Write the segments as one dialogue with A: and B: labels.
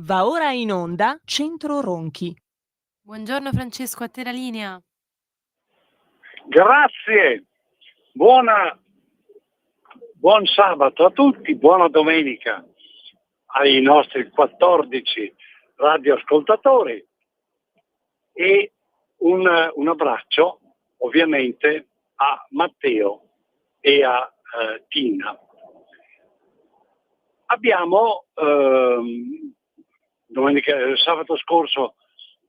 A: Va ora in onda Centro Ronchi.
B: Buongiorno Francesco, a te la linea.
C: Grazie, buon sabato a tutti, buona domenica ai nostri 14 radioascoltatori e un abbraccio ovviamente a Matteo e a Tina. Abbiamo sabato scorso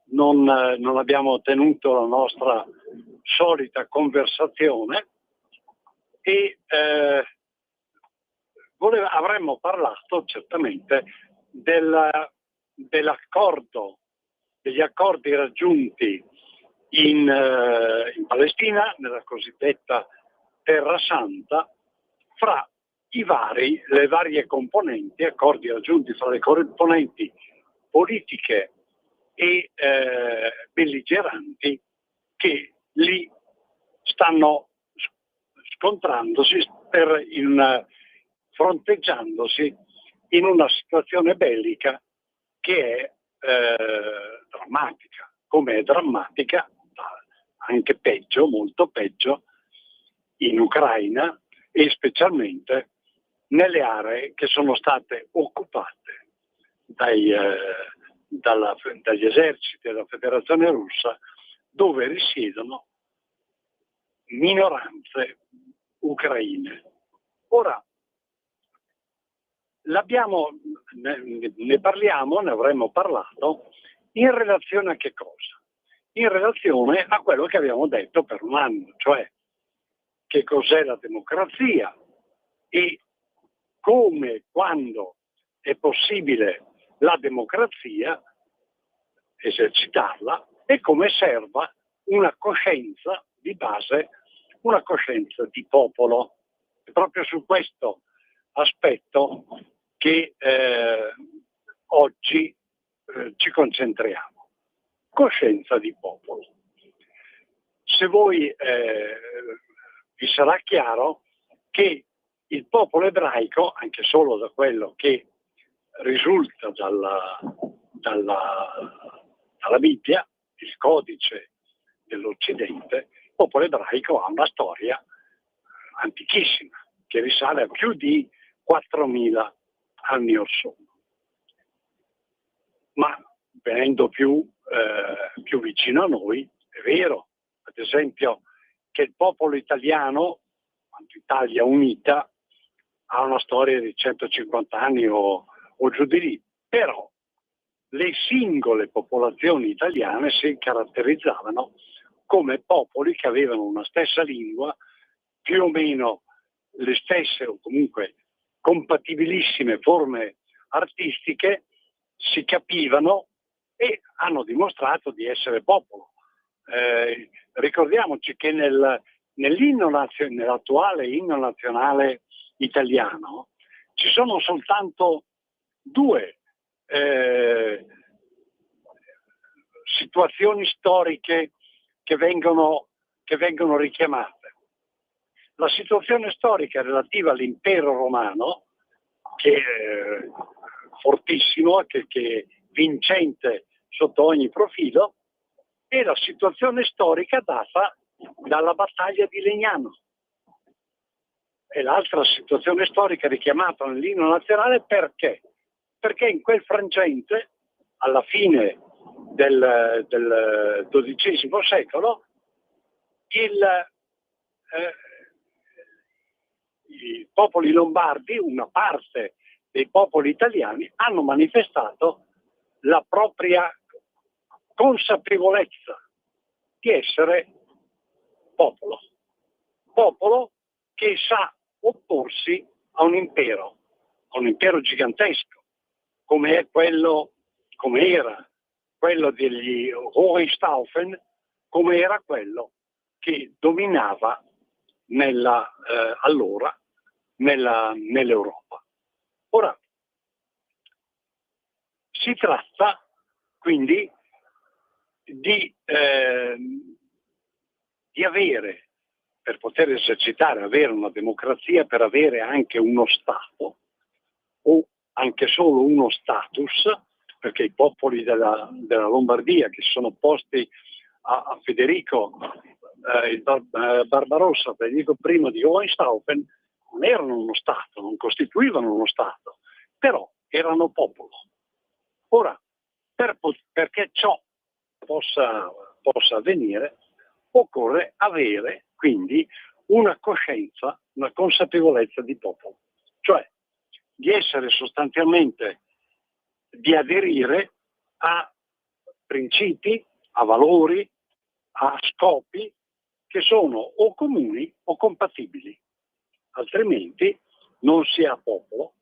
C: non abbiamo tenuto la nostra solita conversazione e avremmo parlato certamente degli accordi raggiunti in Palestina, nella cosiddetta Terra Santa, fra le varie componenti, accordi raggiunti fra le componenti politiche e belligeranti che lì stanno scontrandosi, fronteggiandosi in una situazione bellica che è drammatica, come è drammatica, anche peggio, molto peggio, in Ucraina e specialmente nelle aree che sono state occupate dagli eserciti della Federazione Russa, dove risiedono minoranze ucraine. Ora, ne avremmo parlato in relazione a che cosa? In relazione a quello che abbiamo detto per un anno, cioè che cos'è la democrazia e come, quando è possibile la democrazia, esercitarla, e come serva una coscienza di base, una coscienza di popolo. È proprio su questo aspetto che oggi ci concentriamo. Coscienza di popolo. Se voi vi sarà chiaro che il popolo ebraico, anche solo da quello che risulta dalla Bibbia, il codice dell'Occidente, il popolo ebraico ha una storia antichissima, che risale a più di 4.000 anni or sono. Ma venendo più vicino a noi, è vero, ad esempio, che il popolo italiano, quanto Italia unita, ha una storia di 150 anni o giù di lì, però le singole popolazioni italiane si caratterizzavano come popoli che avevano una stessa lingua, più o meno le stesse o comunque compatibilissime forme artistiche, si capivano e hanno dimostrato di essere popolo. Ricordiamoci che nell'attuale inno nazionale italiano ci sono soltanto due situazioni storiche che vengono richiamate. La situazione storica relativa all'impero romano, che è fortissimo, che è vincente sotto ogni profilo, e la situazione storica data dalla battaglia di Legnano. E l'altra situazione storica richiamata nell'inno nazionale perché? Perché in quel frangente, alla fine del XII secolo, i popoli lombardi, una parte dei popoli italiani, hanno manifestato la propria consapevolezza di essere popolo che sa opporsi a un impero gigantesco, come era quello degli Hohenstaufen, come era quello che dominava allora nell'Europa. Ora, si tratta quindi di avere, per poter esercitare, avere una democrazia, per avere anche uno Stato o anche solo uno status, perché i popoli della Lombardia che si sono opposti a Federico Barbarossa, Federico I di Hohenstaufen, non erano uno Stato, non costituivano uno Stato, però erano popolo. Ora, perché ciò possa avvenire, occorre avere quindi una coscienza, una consapevolezza di popolo, cioè di essere sostanzialmente, di aderire a principi, a valori, a scopi che sono o comuni o compatibili, altrimenti non si ha popolo,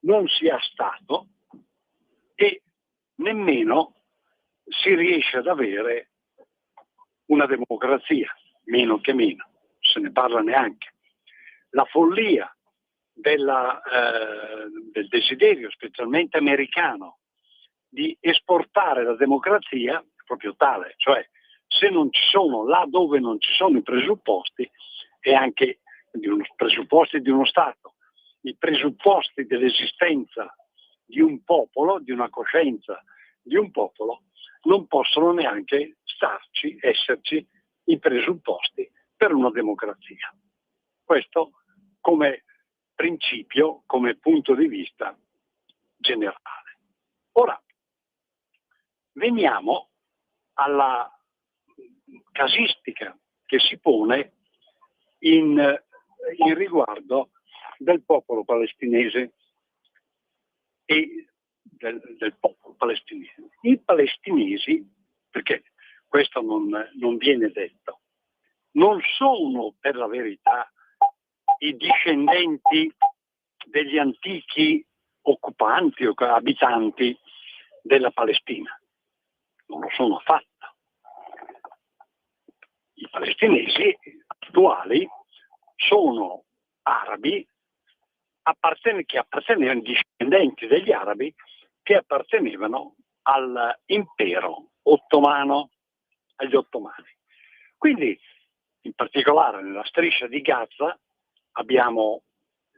C: non si ha Stato e nemmeno si riesce ad avere una democrazia, meno che meno, se ne parla neanche. La follia del desiderio, specialmente americano, di esportare la democrazia è proprio tale, cioè se non ci sono, là dove non ci sono i presupposti, e anche presupposti di uno Stato, i presupposti dell'esistenza di un popolo, di una coscienza di un popolo, non possono neanche esserci i presupposti per una democrazia. Questo come principio, come punto di vista generale. Ora, veniamo alla casistica che si pone in riguardo del popolo palestinese e del popolo palestinese. I palestinesi, perché questo non viene detto, non sono per la verità i discendenti degli antichi occupanti o abitanti della Palestina. Non lo sono affatto. I palestinesi attuali sono arabi che appartenevano, discendenti degli arabi che appartenevano all'impero ottomano, agli ottomani. Quindi, in particolare nella striscia di Gaza, abbiamo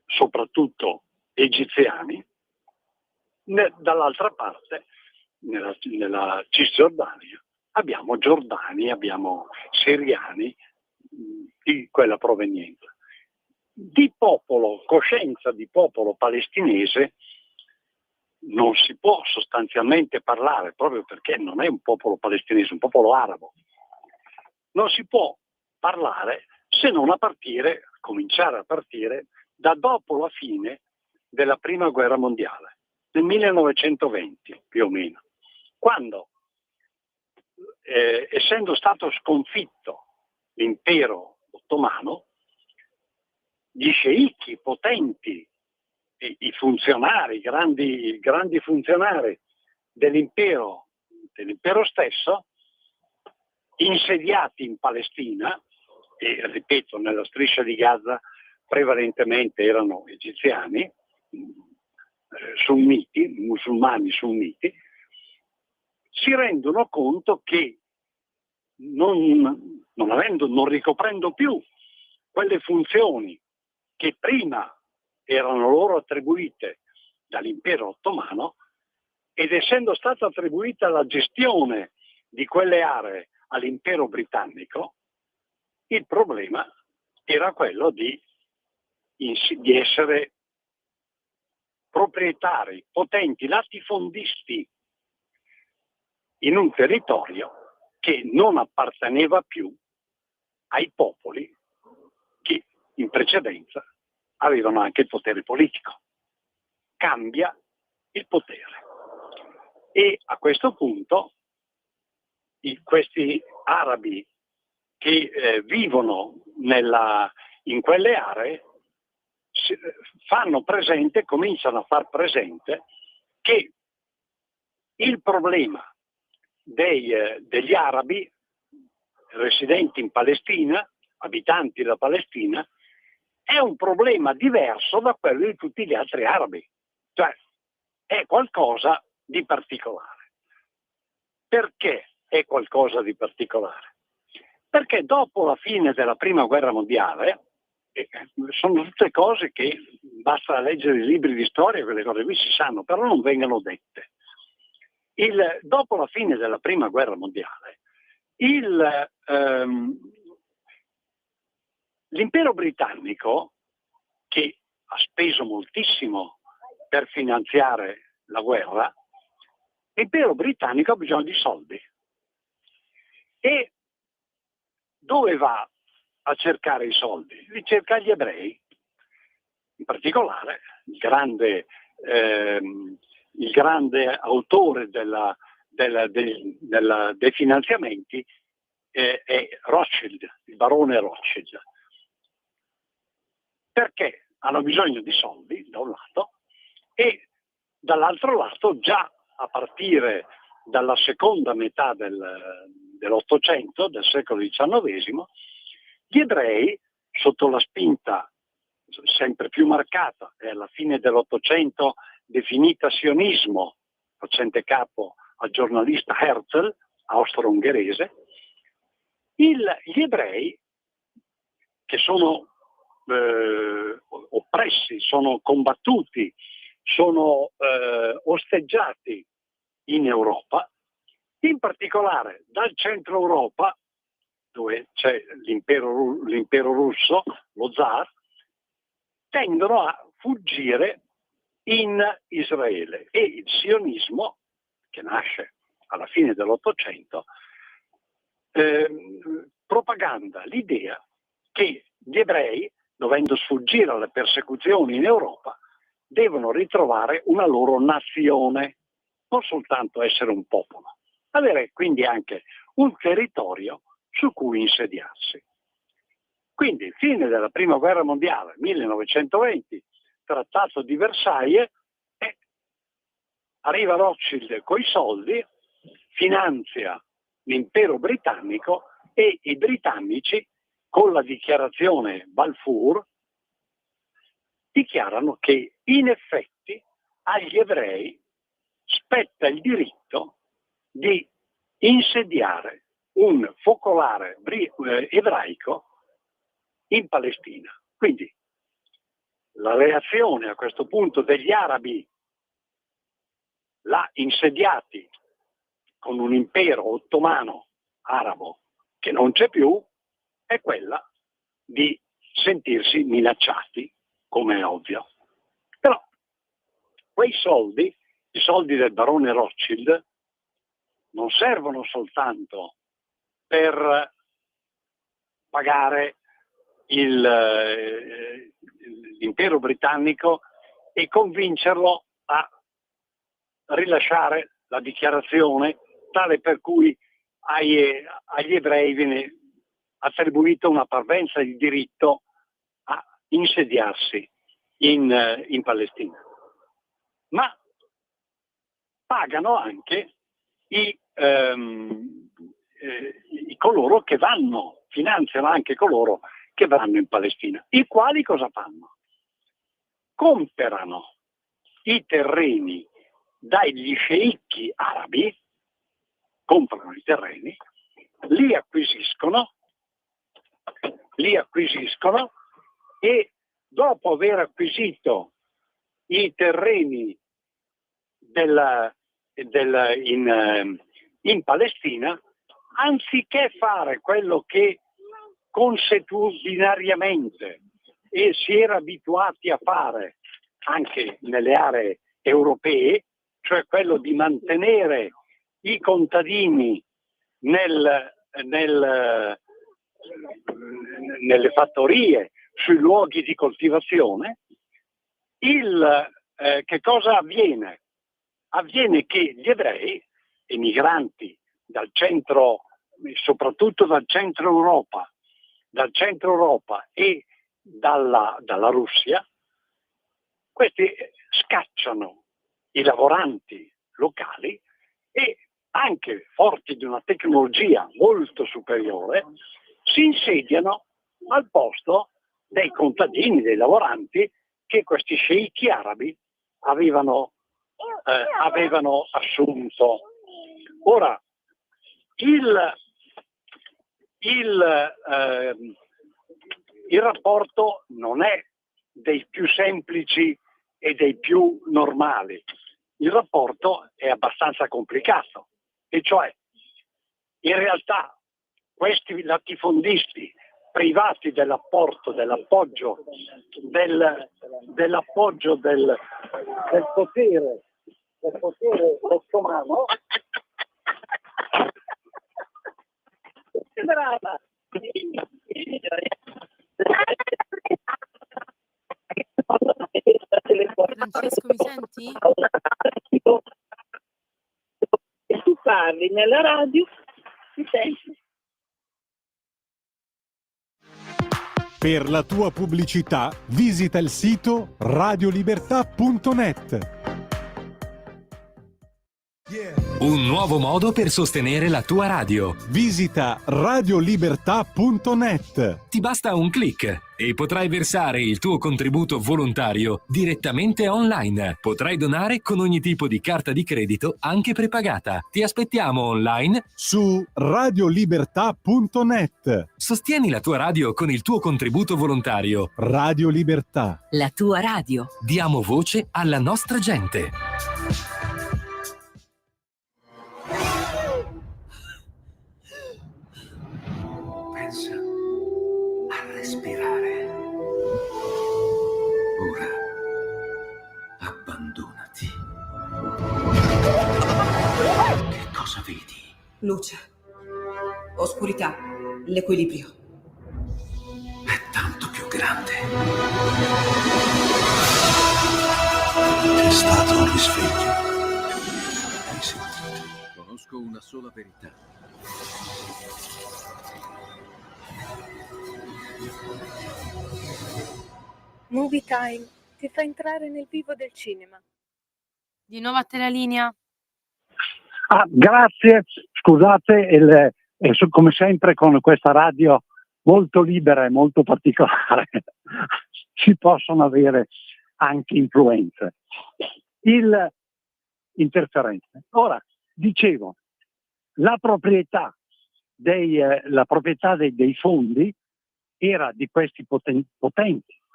C: soprattutto egiziani, dall'altra parte, nella Cisgiordania, abbiamo giordani, abbiamo siriani di quella provenienza. Di popolo, coscienza di popolo palestinese non si può sostanzialmente parlare, proprio perché non è un popolo palestinese, è un popolo arabo. Non si può parlare se non cominciare a partire da dopo la fine della Prima Guerra Mondiale, nel 1920 più o meno, quando, essendo stato sconfitto l'impero ottomano, gli sceicchi potenti, i funzionari, grandi funzionari dell'impero stesso, insediati in Palestina, e ripeto, nella striscia di Gaza prevalentemente erano egiziani, sunniti, musulmani sunniti, si rendono conto che non ricoprendo più quelle funzioni che prima erano loro attribuite dall'impero ottomano, ed essendo stata attribuita la gestione di quelle aree all'impero britannico, il problema era quello di essere proprietari, potenti, latifondisti in un territorio che non apparteneva più ai popoli che in precedenza avevano anche il potere politico. Cambia il potere. E a questo punto questi arabi che vivono in quelle aree cominciano a far presente che il problema degli arabi residenti in Palestina, abitanti della Palestina, è un problema diverso da quello di tutti gli altri arabi, cioè è qualcosa di particolare. Perché è qualcosa di particolare? Perché dopo la fine della Prima Guerra Mondiale, sono tutte cose che basta leggere i libri di storia, quelle cose qui si sanno, però non vengono dette. Dopo la fine della prima guerra mondiale, l'impero britannico, che ha speso moltissimo per finanziare la guerra, l'impero britannico ha bisogno di soldi. E dove va a cercare i soldi? Li cerca gli ebrei. In particolare il grande autore dei finanziamenti è Rothschild, il barone Rothschild. Perché hanno bisogno di soldi da un lato e dall'altro lato già a partire dalla seconda metà dell'Ottocento, del secolo XIX, gli ebrei, sotto la spinta sempre più marcata e alla fine dell'Ottocento definita sionismo, facente capo al giornalista Herzl, austro-ungherese, gli ebrei, che sono oppressi, sono combattuti, sono osteggiati in Europa, in particolare dal centro Europa, dove c'è l'impero russo, lo zar, tendono a fuggire in Israele, e il sionismo, che nasce alla fine dell'Ottocento, propaganda l'idea che gli ebrei, dovendo sfuggire alle persecuzioni in Europa, devono ritrovare una loro nazione, non soltanto essere un popolo, avere quindi anche un territorio su cui insediarsi. Quindi, fine della prima guerra mondiale, 1920, trattato di Versailles, arriva Rothschild coi soldi, finanzia l'impero britannico e i britannici, con la dichiarazione Balfour, dichiarano che in effetti agli ebrei spetta il diritto di insediare un focolare ebraico in Palestina. Quindi la reazione a questo punto degli arabi, là insediati con un impero ottomano arabo che non c'è più, è quella di sentirsi minacciati, come è ovvio. Però quei soldi, i soldi del barone Rothschild, non servono soltanto per pagare l'impero britannico e convincerlo a rilasciare la dichiarazione tale per cui agli ebrei viene attribuita una parvenza di diritto a insediarsi in Palestina. Ma pagano anche coloro che vanno, finanziano anche coloro che vanno in Palestina, i quali cosa fanno? Comprano i terreni dagli sceicchi arabi, comprano i terreni, li acquisiscono e dopo aver acquisito i terreni in Palestina, anziché fare quello che consuetudinariamente si era abituati a fare anche nelle aree europee, cioè quello di mantenere i contadini nelle fattorie, sui luoghi di coltivazione, che cosa avviene? Avviene che gli ebrei, emigranti dal centro, soprattutto dal centro Europa e dalla Russia, questi scacciano i lavoranti locali e, anche forti di una tecnologia molto superiore, si insediano al posto dei contadini, dei lavoranti che questi sceicchi arabi avevano assunto. Ora, il rapporto non è dei più semplici e dei più normali, il rapporto è abbastanza complicato, e cioè in realtà questi latifondisti privati dell'appoggio del potere ottomano. Brava.
B: Francesco, mi senti?
D: E tu parli nella radio, ti senti?
E: Per la tua pubblicità visita il sito radiolibertà.net.
F: Un nuovo modo per sostenere la tua radio.
E: Visita radiolibertà.net.
F: Ti basta un click e potrai versare il tuo contributo volontario direttamente online. Potrai donare con ogni tipo di carta di credito, anche prepagata. Ti aspettiamo online
E: Su radiolibertà.net.
F: Sostieni la tua radio con il tuo contributo volontario.
E: Radio Libertà.
G: La tua radio.
F: Diamo voce alla nostra gente.
H: Pensa a respirare. Ora abbandonati. Che cosa vedi?
G: Luce. Oscurità. L'equilibrio.
H: È tanto più grande. È stato un risveglio. Hai sentito? Conosco una sola verità.
D: Movie Time ti fa entrare nel vivo del cinema.
B: Di nuovo a te la linea.
C: Grazie, scusate, come sempre con questa radio molto libera e molto particolare si possono avere anche influenze, interferenze. Ora, dicevo, la proprietà dei fondi era di questi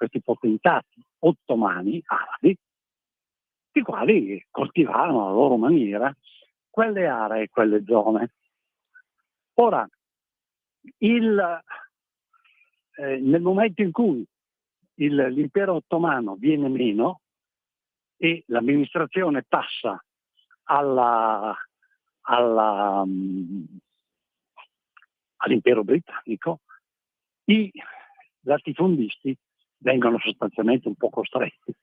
C: questi potentati ottomani arabi, i quali coltivavano alla loro maniera quelle aree, quelle zone. Ora, nel momento in cui l'impero ottomano viene meno e l'amministrazione passa all'impero britannico, i latifondisti vengono sostanzialmente un po' costretti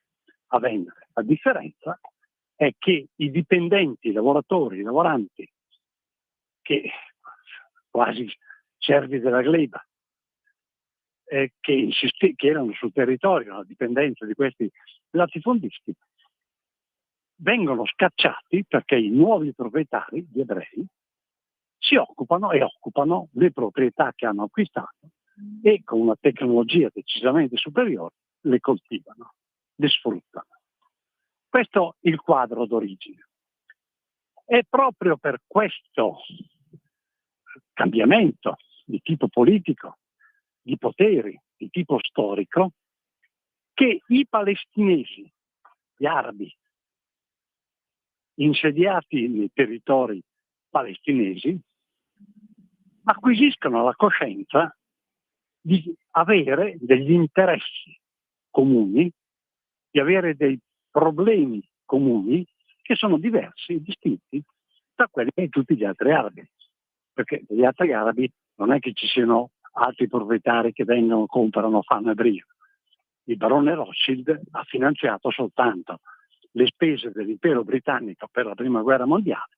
C: a vendere. La differenza è che i dipendenti, i lavoratori, i lavoranti, che quasi servi della gleba, che erano sul territorio alla dipendenza di questi latifondisti, vengono scacciati perché i nuovi proprietari, gli ebrei, si occupano le proprietà che hanno acquistato e con una tecnologia decisamente superiore le coltivano, le sfruttano. Questo è il quadro d'origine. È proprio per questo cambiamento di tipo politico, di poteri, di tipo storico, che i palestinesi, gli arabi, insediati nei territori palestinesi, acquisiscono la coscienza di avere degli interessi comuni, di avere dei problemi comuni che sono diversi e distinti da quelli di tutti gli altri arabi. Perché gli altri arabi non è che ci siano altri proprietari che vengono, comprano, fanno e brio. Il barone Rothschild ha finanziato soltanto le spese dell'impero britannico per la prima guerra mondiale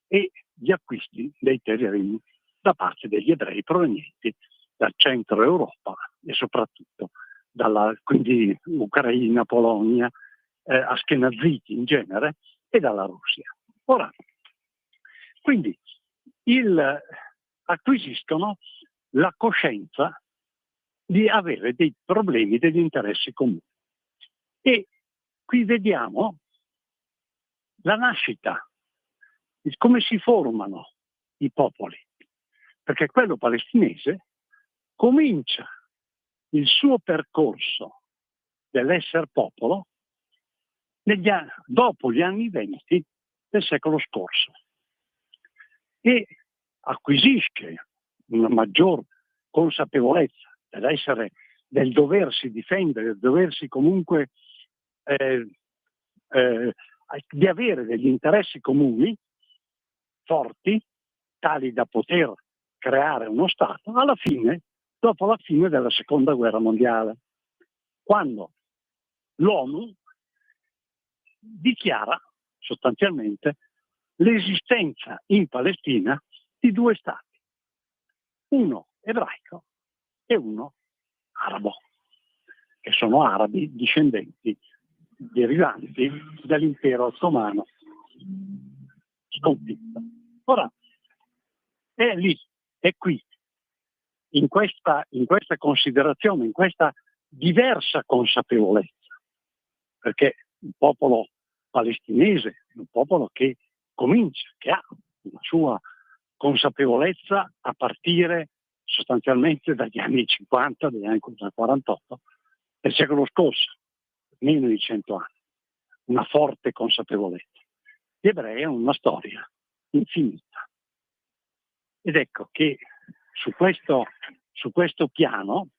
C: e gli acquisti dei terreni da parte degli ebrei provenienti dal centro Europa e soprattutto quindi Ucraina, Polonia, Ashkenaziti in genere e dalla Russia. Ora, quindi acquisiscono la coscienza di avere dei problemi, degli interessi comuni. E qui vediamo la nascita, come si formano i popoli, perché quello palestinese comincia il suo percorso dell'essere popolo dopo gli anni 20 del secolo scorso, e acquisisce una maggior consapevolezza del doversi difendere, del doversi comunque di avere degli interessi comuni forti, tali da poter creare uno Stato, dopo la fine della Seconda Guerra Mondiale, quando l'ONU dichiara sostanzialmente l'esistenza in Palestina di due Stati, uno ebraico e uno arabo, che sono arabi discendenti derivanti dall'impero ottomano sconfitto. Ora, è lì, è qui, in questa considerazione, in questa diversa consapevolezza, perché il popolo palestinese è un popolo che comincia, che ha una sua consapevolezza a partire sostanzialmente dagli anni 50, dagli anni 48 del secolo scorso, meno di 100 anni, una forte consapevolezza. Gli ebrei hanno una storia infinita. Ed ecco che su questo piano,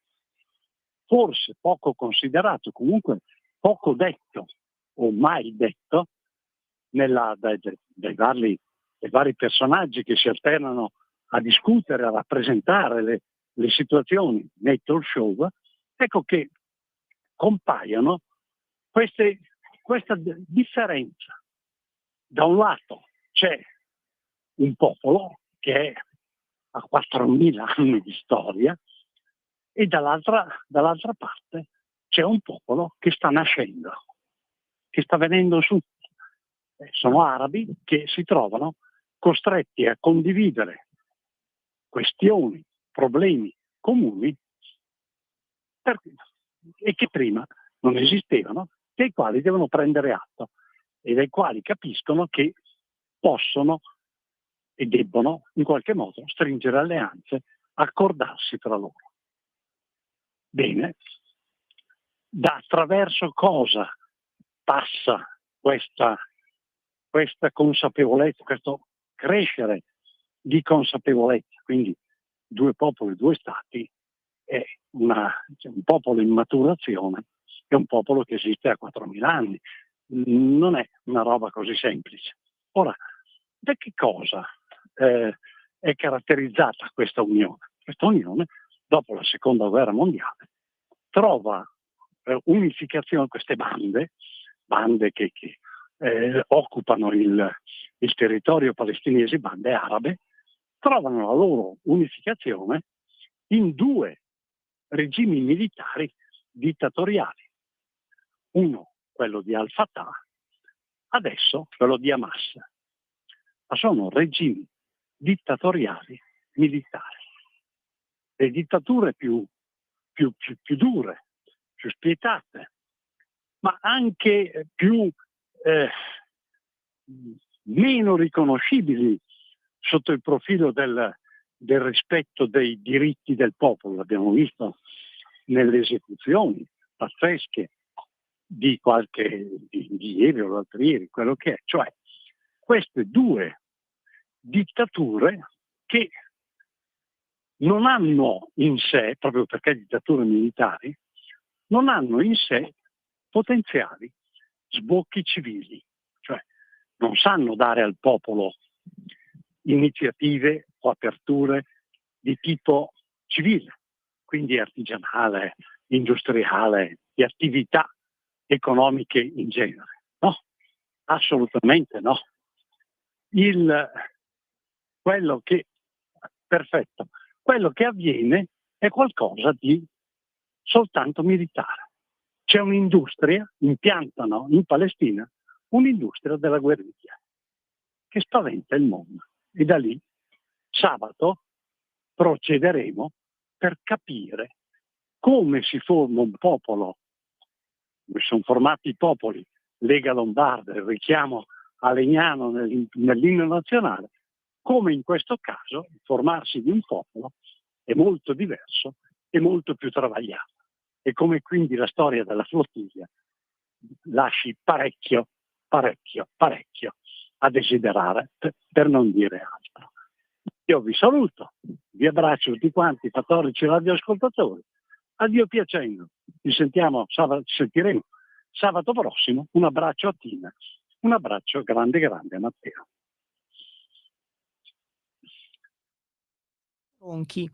C: forse poco considerato, comunque poco detto o mai detto dai vari personaggi che si alternano a discutere, a rappresentare le situazioni nei talk show, ecco che compaiono questa differenza. Da un lato c'è un popolo che ha 4.000 anni di storia e dall'altra parte c'è un popolo che sta nascendo, che sta venendo su. Sono arabi che si trovano costretti a condividere questioni, problemi comuni e che prima non esistevano, dei quali devono prendere atto e dai quali capiscono che possono e debbono in qualche modo stringere alleanze, accordarsi tra loro. Bene, attraverso cosa passa questa consapevolezza, questo crescere di consapevolezza? Quindi due popoli, due stati è un popolo in maturazione, è un popolo che esiste a 4.000 anni. Non è una roba così semplice. Ora, da che cosa è caratterizzata questa unione? Questa unione, dopo la Seconda Guerra Mondiale, trova unificazione, queste bande che occupano il territorio palestinese, bande arabe, trovano la loro unificazione in due regimi militari dittatoriali. Uno, quello di Al-Fatah, adesso quello di Hamas. Ma sono regimi dittatoriali militari. Le dittature più dure, più spietate, ma anche meno riconoscibili sotto il profilo del rispetto dei diritti del popolo. L'abbiamo visto nelle esecuzioni pazzesche di ieri o l'altro ieri, quello che è. Cioè, queste due dittature che non hanno in sé, proprio perché dittature militari, non hanno in sé potenziali sbocchi civili, cioè non sanno dare al popolo iniziative o aperture di tipo civile, quindi artigianale, industriale, di attività economiche in genere. No, assolutamente no. Quello che avviene è qualcosa di soltanto militare. C'è un'industria, impiantano in Palestina un'industria della guerriglia che spaventa il mondo. E da lì sabato procederemo per capire come si forma un popolo, come sono formati i popoli, Lega Lombarda, il richiamo a Legnano nell'inno nazionale, come in questo caso il formarsi di un popolo è molto diverso e molto più travagliato, e come quindi la storia della flottiglia lasci parecchio a desiderare, per non dire altro. Io vi saluto, vi abbraccio tutti quanti, 14 radioascoltatori. Addio piacendo. Ci sentiremo sabato prossimo. Un abbraccio a Tina. Un abbraccio grande a Matteo.
A: Ronchi.